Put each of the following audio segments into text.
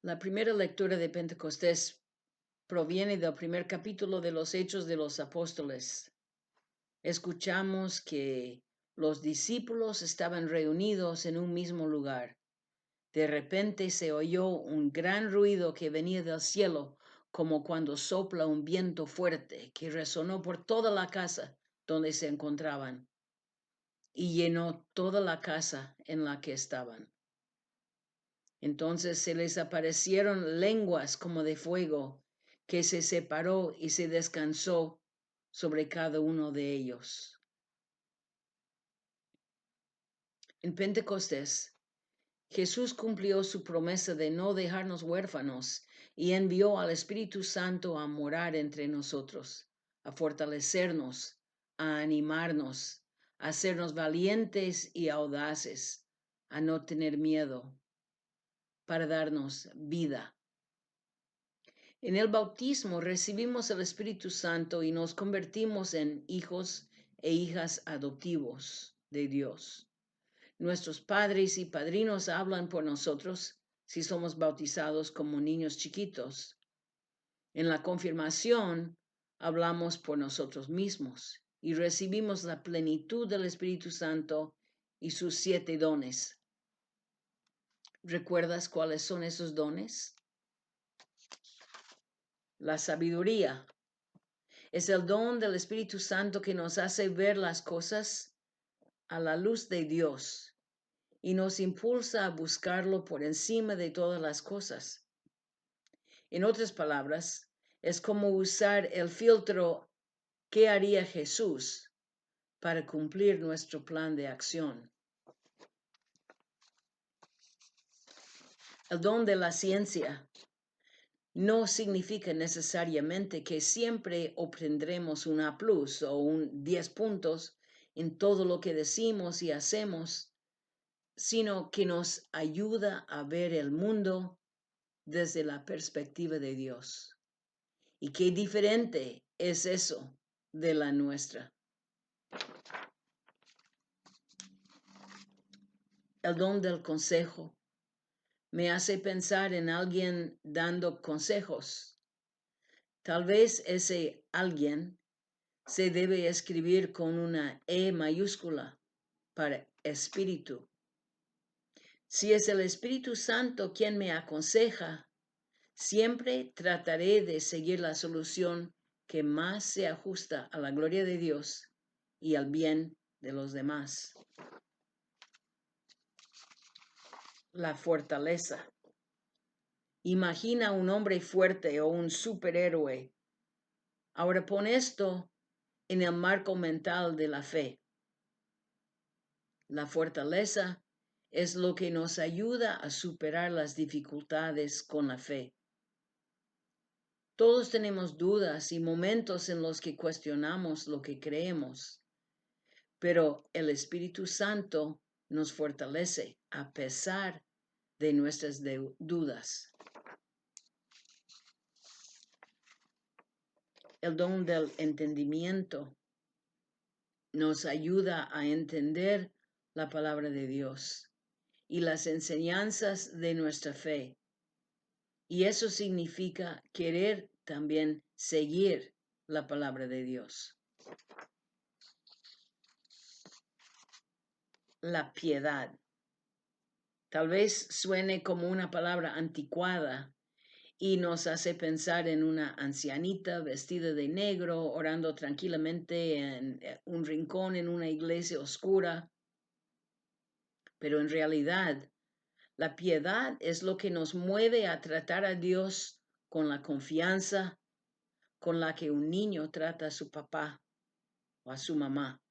La primera lectura de Pentecostés proviene del primer capítulo de los Hechos de los Apóstoles. Escuchamos que los discípulos estaban reunidos en un mismo lugar. De repente se oyó un gran ruido que venía del cielo, como cuando sopla un viento fuerte, que resonó por toda la casa donde se encontraban y llenó toda la casa en la que estaban. Entonces se les aparecieron lenguas como de fuego, que se separó y se descansó sobre cada uno de ellos. En Pentecostés, Jesús cumplió su promesa de no dejarnos huérfanos y envió al Espíritu Santo a morar entre nosotros, a fortalecernos, a animarnos, a hacernos valientes y audaces, a no tener miedo, para darnos vida. En el bautismo recibimos el Espíritu Santo y nos convertimos en hijos e hijas adoptivos de Dios. Nuestros padres y padrinos hablan por nosotros si somos bautizados como niños chiquitos. En la confirmación hablamos por nosotros mismos y recibimos la plenitud del Espíritu Santo y sus 7 dones. ¿Recuerdas cuáles son esos dones? La sabiduría es el don del Espíritu Santo que nos hace ver las cosas a la luz de Dios y nos impulsa a buscarlo por encima de todas las cosas. En otras palabras, es como usar el filtro ¿qué haría Jesús? Para cumplir nuestro plan de acción. El don de la ciencia no significa necesariamente que siempre obtendremos un A+ o un 10 puntos en todo lo que decimos y hacemos, sino que nos ayuda a ver el mundo desde la perspectiva de Dios. Y qué diferente es eso de la nuestra. El don del consejo me hace pensar en alguien dando consejos. Tal vez ese alguien se debe escribir con una E mayúscula para espíritu. Si es el Espíritu Santo quien me aconseja, siempre trataré de seguir la solución que más se ajusta a la gloria de Dios y al bien de los demás. La fortaleza. Imagina un hombre fuerte o un superhéroe. Ahora pon esto en el marco mental de la fe. La fortaleza es lo que nos ayuda a superar las dificultades con la fe. Todos tenemos dudas y momentos en los que cuestionamos lo que creemos, pero el Espíritu Santo nos fortalece a pesar de nuestras dudas. El don del entendimiento nos ayuda a entender la palabra de Dios y las enseñanzas de nuestra fe. Y eso significa querer también seguir la palabra de Dios. La piedad. Tal vez suene como una palabra anticuada y nos hace pensar en una ancianita vestida de negro, orando tranquilamente en un rincón en una iglesia oscura. Pero en realidad, la piedad es lo que nos mueve a tratar a Dios con la confianza con la que un niño trata a su papá o a su mamá.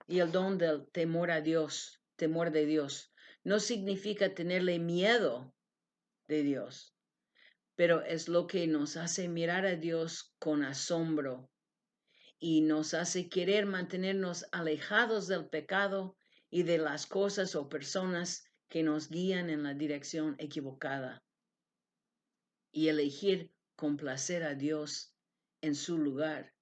Y el don del temor a Dios, temor de Dios, no significa tenerle miedo de Dios, pero es lo que nos hace mirar a Dios con asombro y nos hace querer mantenernos alejados del pecado y de las cosas o personas que nos guían en la dirección equivocada y elegir complacer a Dios en su lugar.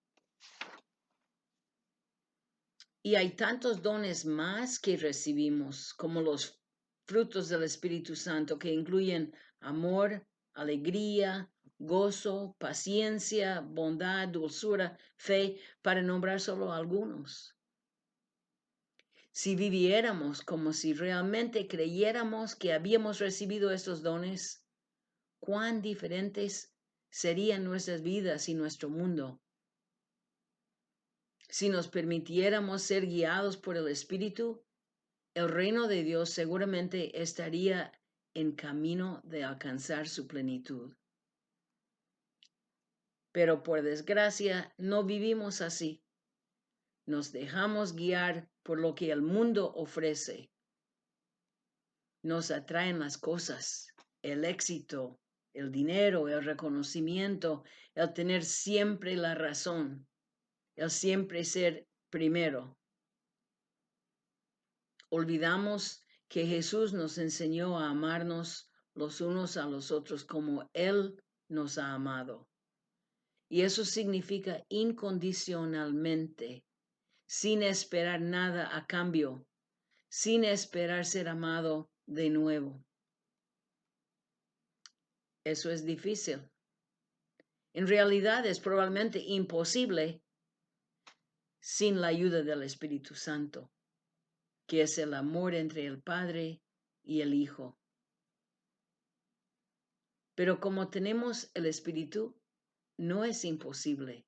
Y hay tantos dones más que recibimos, como los frutos del Espíritu Santo que incluyen amor, alegría, gozo, paciencia, bondad, dulzura, fe, para nombrar solo algunos. Si viviéramos como si realmente creyéramos que habíamos recibido estos dones, cuán diferentes serían nuestras vidas y nuestro mundo. Si nos permitiéramos ser guiados por el Espíritu, el reino de Dios seguramente estaría en camino de alcanzar su plenitud. Pero por desgracia no vivimos así. Nos dejamos guiar por lo que el mundo ofrece. Nos atraen las cosas, el éxito, el dinero, el reconocimiento, el tener siempre la razón, el siempre ser primero. Olvidamos que Jesús nos enseñó a amarnos los unos a los otros como Él nos ha amado. Y eso significa incondicionalmente, sin esperar nada a cambio, sin esperar ser amado de nuevo. Eso es difícil. En realidad es probablemente imposible sin la ayuda del Espíritu Santo, que es el amor entre el Padre y el Hijo. Pero como tenemos el Espíritu, no es imposible,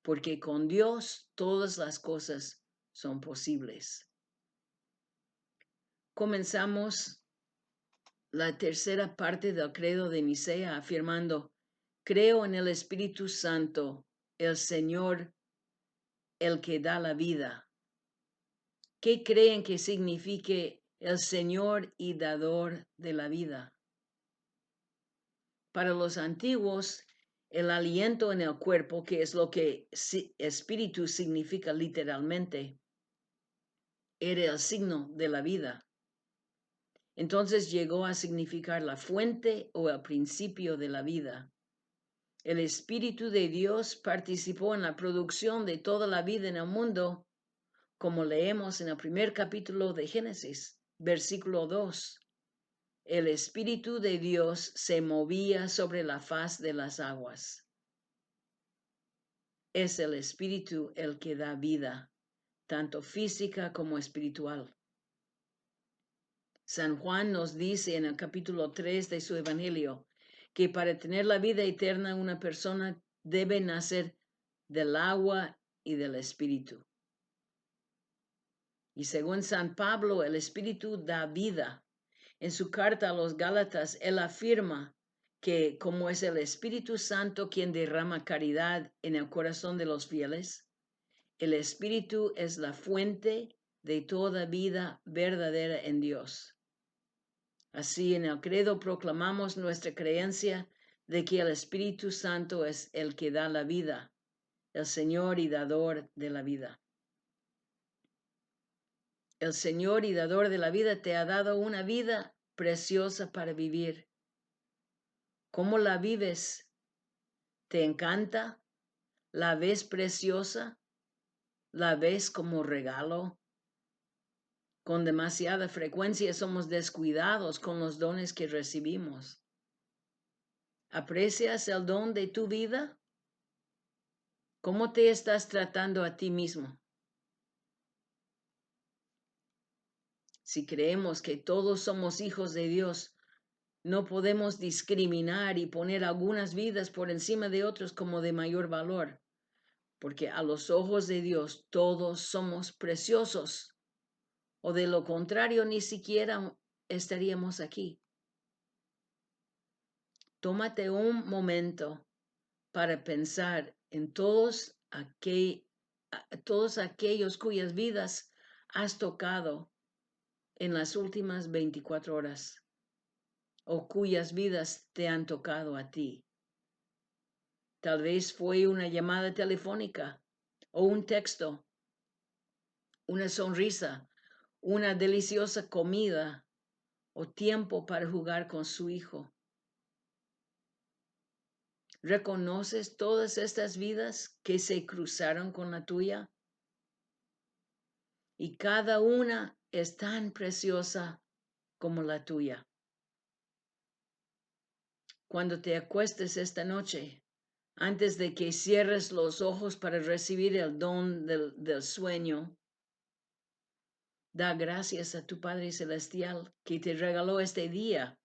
porque con Dios todas las cosas son posibles. Comenzamos la tercera parte del credo de Nicea afirmando: creo en el Espíritu Santo, el Señor, el que da la vida. ¿Qué creen que signifique el Señor y dador de la vida? Para los antiguos, el aliento en el cuerpo, que es lo que espíritu significa literalmente, era el signo de la vida. Entonces llegó a significar la fuente o el principio de la vida. El Espíritu de Dios participó en la producción de toda la vida en el mundo, como leemos en el primer capítulo de Génesis, versículo 2. El Espíritu de Dios se movía sobre la faz de las aguas. Es el Espíritu el que da vida, tanto física como espiritual. San Juan nos dice en el capítulo 3 de su Evangelio que para tener la vida eterna una persona debe nacer del agua y del Espíritu. Y según San Pablo, el Espíritu da vida. En su carta a los Gálatas, él afirma que como es el Espíritu Santo quien derrama caridad en el corazón de los fieles, el Espíritu es la fuente de toda vida verdadera en Dios. Así en el credo proclamamos nuestra creencia de que el Espíritu Santo es el que da la vida, el Señor y dador de la vida. El Señor y dador de la vida te ha dado una vida preciosa para vivir. ¿Cómo la vives? ¿Te encanta? ¿La ves preciosa? ¿La ves como regalo? Con demasiada frecuencia somos descuidados con los dones que recibimos. ¿Aprecias el don de tu vida? ¿Cómo te estás tratando a ti mismo? Si creemos que todos somos hijos de Dios, no podemos discriminar y poner algunas vidas por encima de otras como de mayor valor, porque a los ojos de Dios todos somos preciosos, o de lo contrario ni siquiera estaríamos aquí. Tómate un momento para pensar en todos aquellos cuyas vidas has tocado en las últimas 24 horas o cuyas vidas te han tocado a ti. Tal vez fue una llamada telefónica o un texto, una sonrisa, una deliciosa comida o tiempo para jugar con su hijo. ¿Reconoces todas estas vidas que se cruzaron con la tuya? Y cada una es tan preciosa como la tuya. Cuando te acuestes esta noche, antes de que cierres los ojos para recibir el don del sueño, da gracias a tu Padre Celestial que te regaló este día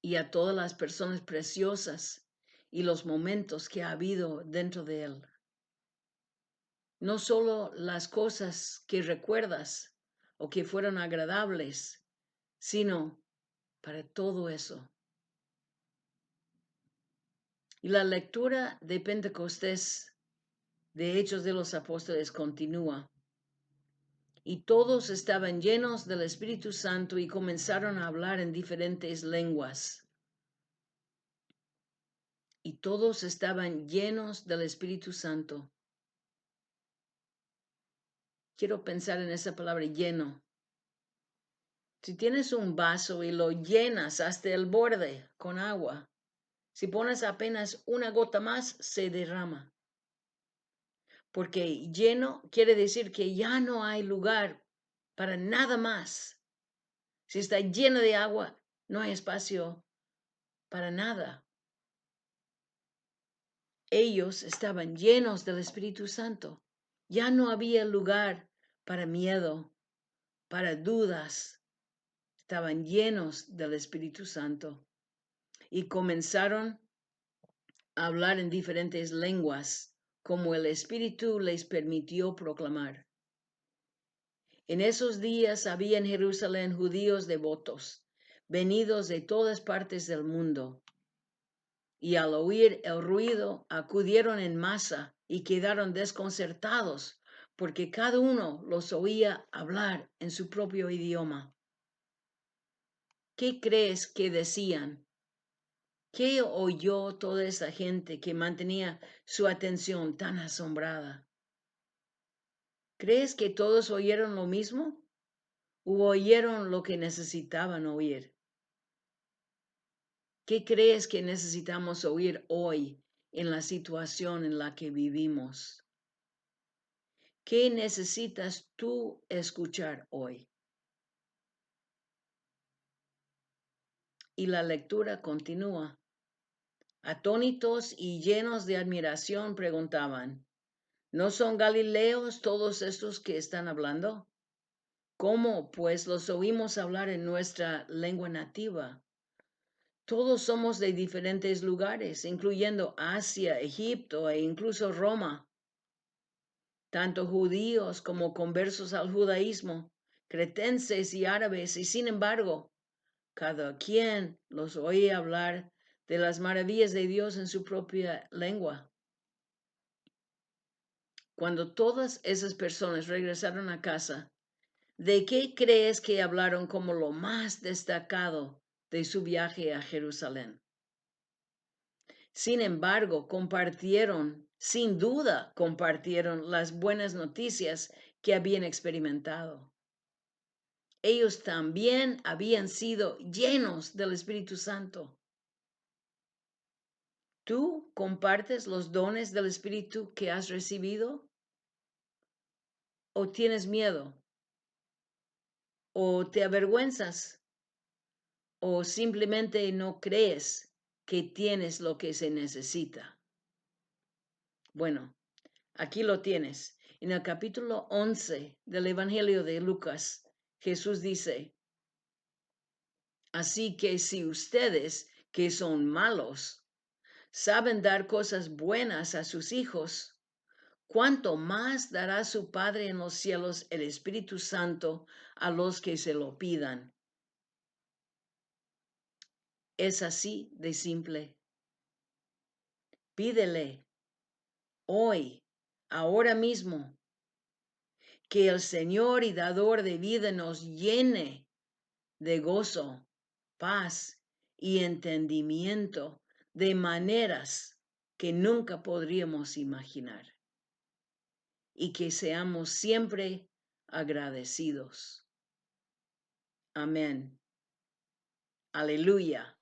y a todas las personas preciosas y los momentos que ha habido dentro de él. No solo las cosas que recuerdas o que fueron agradables, sino para todo eso. Y la lectura de Pentecostés de Hechos de los Apóstoles continúa. Y todos estaban llenos del Espíritu Santo y comenzaron a hablar en diferentes lenguas. Y todos estaban llenos del Espíritu Santo. Quiero pensar en esa palabra lleno. Si tienes un vaso y lo llenas hasta el borde con agua, si pones apenas una gota más, se derrama. Porque lleno quiere decir que ya no hay lugar para nada más. Si está lleno de agua, no hay espacio para nada. Ellos estaban llenos del Espíritu Santo. Ya no había lugar para miedo, para dudas. Estaban llenos del Espíritu Santo y comenzaron a hablar en diferentes lenguas, como el Espíritu les permitió proclamar. En esos días había en Jerusalén judíos devotos, venidos de todas partes del mundo, y al oír el ruido acudieron en masa y quedaron desconcertados, porque cada uno los oía hablar en su propio idioma. ¿Qué crees que decían? ¿Qué oyó toda esa gente que mantenía su atención tan asombrada? ¿Crees que todos oyeron lo mismo? ¿O oyeron lo que necesitaban oír? ¿Qué crees que necesitamos oír hoy en la situación en la que vivimos? ¿Qué necesitas tú escuchar hoy? Y la lectura continúa. Atónitos y llenos de admiración preguntaban, ¿no son galileos todos estos que están hablando? ¿Cómo, pues, los oímos hablar en nuestra lengua nativa? Todos somos de diferentes lugares, incluyendo Asia, Egipto e incluso Roma. Tanto judíos como conversos al judaísmo, cretenses y árabes, y sin embargo, cada quien los oye hablar de las maravillas de Dios en su propia lengua. Cuando todas esas personas regresaron a casa, ¿de qué crees que hablaron como lo más destacado de su viaje a Jerusalén? Sin embargo, sin duda, compartieron las buenas noticias que habían experimentado. Ellos también habían sido llenos del Espíritu Santo. ¿Tú compartes los dones del Espíritu que has recibido? ¿O tienes miedo? ¿O te avergüenzas? ¿O simplemente no crees que tienes lo que se necesita? Bueno, aquí lo tienes. En el capítulo 11 del Evangelio de Lucas, Jesús dice, así que si ustedes, que son malos, saben dar cosas buenas a sus hijos, ¿cuánto más dará su Padre en los cielos el Espíritu Santo a los que se lo pidan? Es así de simple. Pídele hoy, ahora mismo, que el Señor y dador de vida nos llene de gozo, paz y entendimiento de maneras que nunca podríamos imaginar, y que seamos siempre agradecidos. Amén. Aleluya.